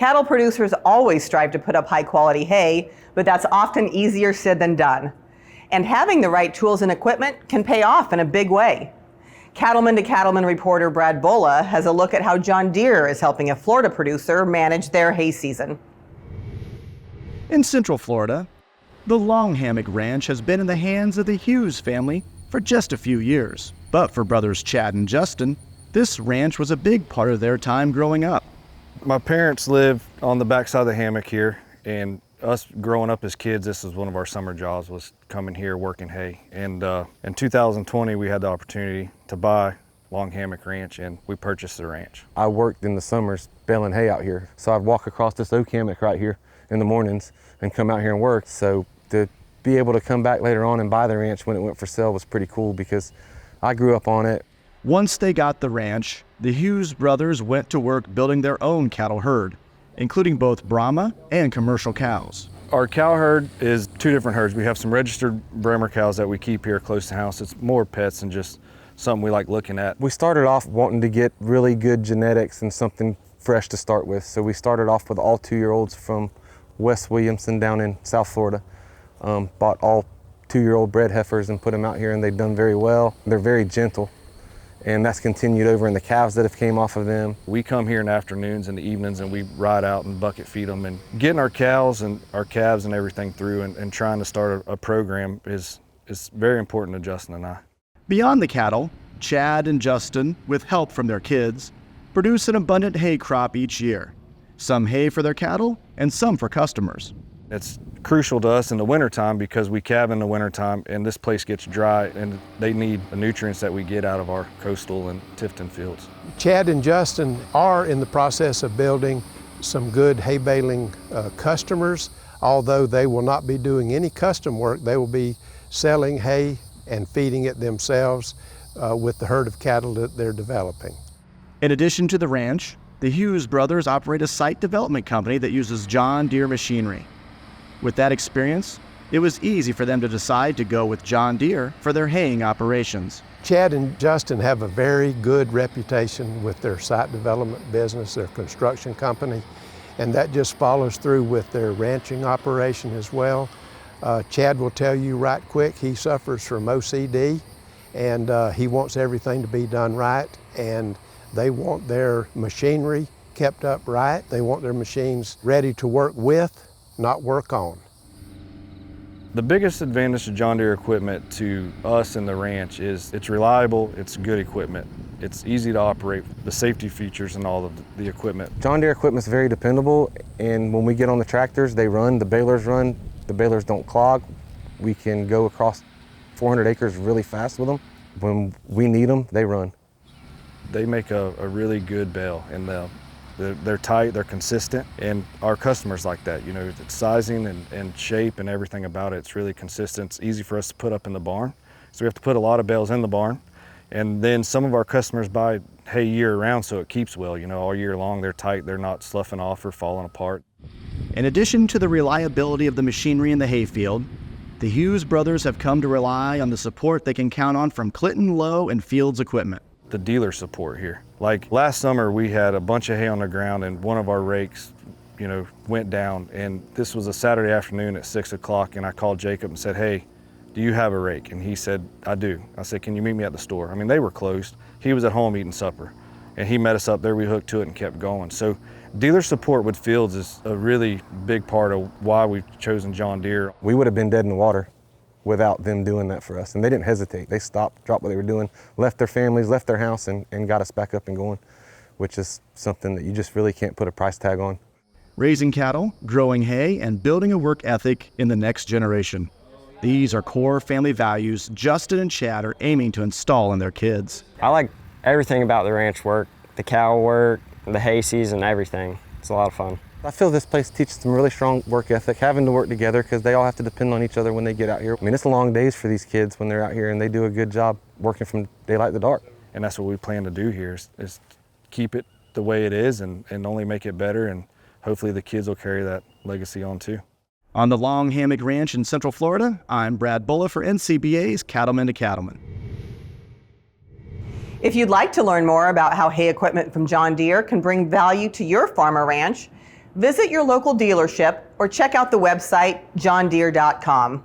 Cattle producers always strive to put up high-quality hay, but that's often easier said than done. And having the right tools and equipment can pay off in a big way. Cattleman to Cattleman reporter Brad Bola has a look at how John Deere is helping a Florida producer manage their hay season. In Central Florida, the Long Hammock Ranch has been in the hands of the Hughes family for just a few years. But for brothers Chad and Justin, this ranch was a big part of their time growing up. My parents live on the backside of the hammock here, and us growing up as kids, this was one of our summer jobs, was coming here working hay. And in 2020, we had the opportunity to buy Long Hammock Ranch, and we purchased the ranch. I worked in the summers baling hay out here, so I'd walk across this oak hammock right here in the mornings and come out here and work. So to be able to come back later on and buy the ranch when it went for sale was pretty cool because I grew up on it. Once they got the ranch, the Hughes brothers went to work building their own cattle herd, including both Brahma and commercial cows. Our cow herd is two different herds. We have some registered Bremer cows that we keep here close to the house. It's more pets than just something we like looking at. We started off wanting to get really good genetics and something fresh to start with. So we started off with all 2-year-olds from West Williamson down in South Florida. Bought all 2-year-old bred heifers and put them out here, and they've done very well. They're very gentle, and that's continued over in the calves that have came off of them. We come here in the afternoons and the evenings, and we ride out and bucket feed them. And getting our cows and our calves and everything through and trying to start a program is very important to Justin and I. Beyond the cattle, Chad and Justin, with help from their kids, produce an abundant hay crop each year. Some hay for their cattle and some for customers. It's crucial to us in the wintertime because we calve in the wintertime and this place gets dry and they need the nutrients that we get out of our coastal and Tifton fields. Chad and Justin are in the process of building some good hay baling customers. Although they will not be doing any custom work, they will be selling hay and feeding it themselves with the herd of cattle that they're developing. In addition to the ranch, the Hughes brothers operate a site development company that uses John Deere machinery. With that experience, it was easy for them to decide to go with John Deere for their haying operations. Chad and Justin have a very good reputation with their site development business, their construction company, and that just follows through with their ranching operation as well. Chad will tell you right quick, he suffers from OCD, and he wants everything to be done right, and they want their machinery kept up right. They want their machines ready to work with, not work on. The biggest advantage of John Deere equipment to us in the ranch is it's reliable, it's good equipment, it's easy to operate, the safety features and all of the equipment. John Deere equipment is very dependable, and when we get on the tractors, they run, the balers don't clog. We can go across 400 acres really fast with them. When we need them, they run. They make a really good bale, and they're tight, they're consistent, and our customers like that. You know, it's sizing and shape and everything about it. It's really consistent. It's easy for us to put up in the barn. So we have to put a lot of bales in the barn. And then some of our customers buy hay year round so it keeps well. You know, all year long they're tight, they're not sloughing off or falling apart. In addition to the reliability of the machinery in the hayfield, the Hughes brothers have come to rely on the support they can count on from Clinton, Lowe, and Fields equipment. The dealer support here. Like last summer we had a bunch of hay on the ground and one of our rakes, you know, went down, and this was a Saturday afternoon at 6 o'clock, and I called Jacob and said, "Hey, do you have a rake?" And he said, "I do." I said, "Can you meet me at the store?" I mean, they were closed. He was at home eating supper, and he met us up there. We hooked to it and kept going. So dealer support with Fields is a really big part of why we've chosen John Deere. We would have been dead in the water without them doing that for us. And they didn't hesitate. They stopped, dropped what they were doing, left their families, left their house, and got us back up and going, which is something that you just really can't put a price tag on. Raising cattle, growing hay, and building a work ethic in the next generation. These are core family values Justin and Chad are aiming to install in their kids. I like everything about the ranch work, the cow work, the hay season, everything. It's a lot of fun. I feel this place teaches them really strong work ethic, having to work together because they all have to depend on each other when they get out here. I mean, it's long days for these kids when they're out here, and they do a good job working from daylight to dark. And that's what we plan to do here is keep it the way it is and only make it better, and hopefully the kids will carry that legacy on too. On the Long Hammock Ranch in Central Florida, I'm Brad Bola for NCBA's Cattleman to Cattleman. If you'd like to learn more about how hay equipment from John Deere can bring value to your farm or ranch, Visit your local dealership or check out the website johndeere.com.